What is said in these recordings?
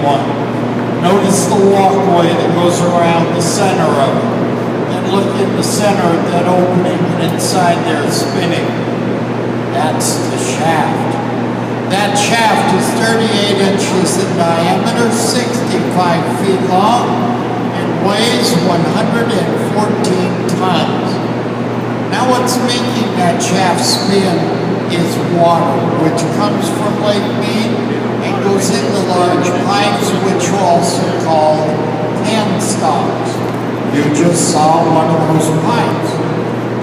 one. Notice the walkway that goes around the center of it. And look in the center at that opening, and inside there spinning. That's the shaft. That shaft is 38 inches in diameter, 65 feet long, and weighs 114 tons. Now what's making that shaft spin is water, which comes from Lake Mead and goes into large pipes, which are also called penstocks. You just saw one of those pipes.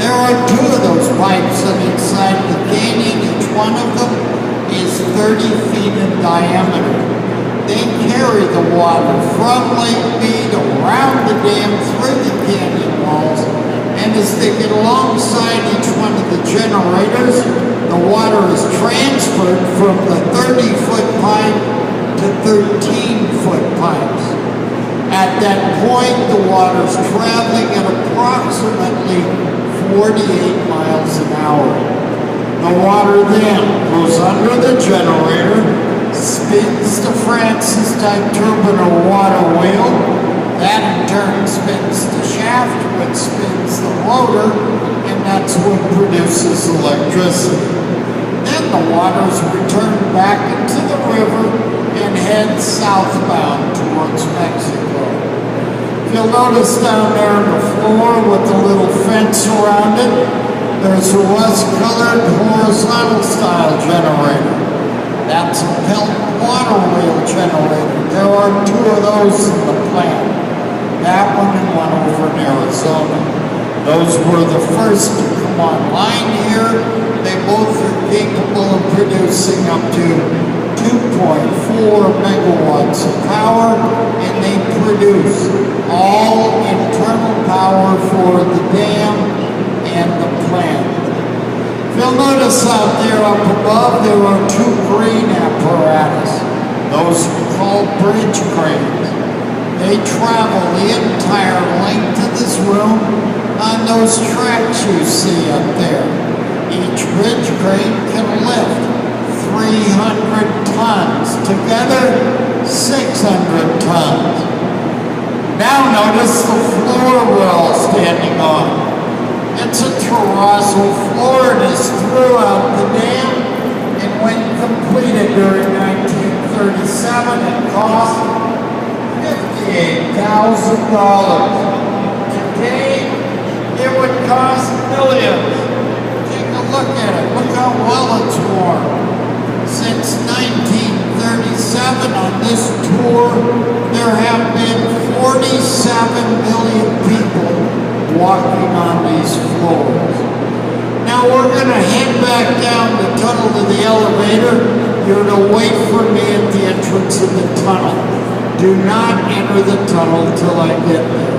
There are two of those pipes on each side of the canyon. Each one of them is 30 feet in diameter. They carry the water from Lake Mead around the dam through the canyon walls, and as they get alongside each one of the generators, the water is transferred from the 30-foot pipe to 13-foot pipes. At that point, the water is traveling at approximately 48 miles an hour. The water then goes under the generator, spins the Francis-type turbine or water wheel. That in turn spins the shaft, which spins the rotor, and that's what produces electricity. Then the water is returned back into the river and heads southbound towards Mexico. You'll notice down there on the floor with the little fence around it, there's a rust-colored horizontal style generator. That's a Pelton water wheel generator. There are two of those in the plant. That one and one over in Arizona. Those were the first to come online here. They both are capable of producing up to 2.4 megawatts of power, and they produce all internal power for the dam and the plant. You'll notice out there up above there are two crane apparatus. Those are called bridge cranes. They travel the entire length of this room on those tracks you see up there. Each bridge crane can lift 300 tons. Together, 600 tons. Now notice the floor we're all standing on. It's a terrazzo floor. It is throughout the dam, and when completed during 1937, it cost $58,000. Today, it would cost millions. Take a look at it. Look how well it's worn. Since 1937 on this tour, there have been 47 million people walking on these floors. Now we're going to head back down the tunnel to the elevator. You're to wait for me at the entrance of the tunnel. Do not enter the tunnel till I get there.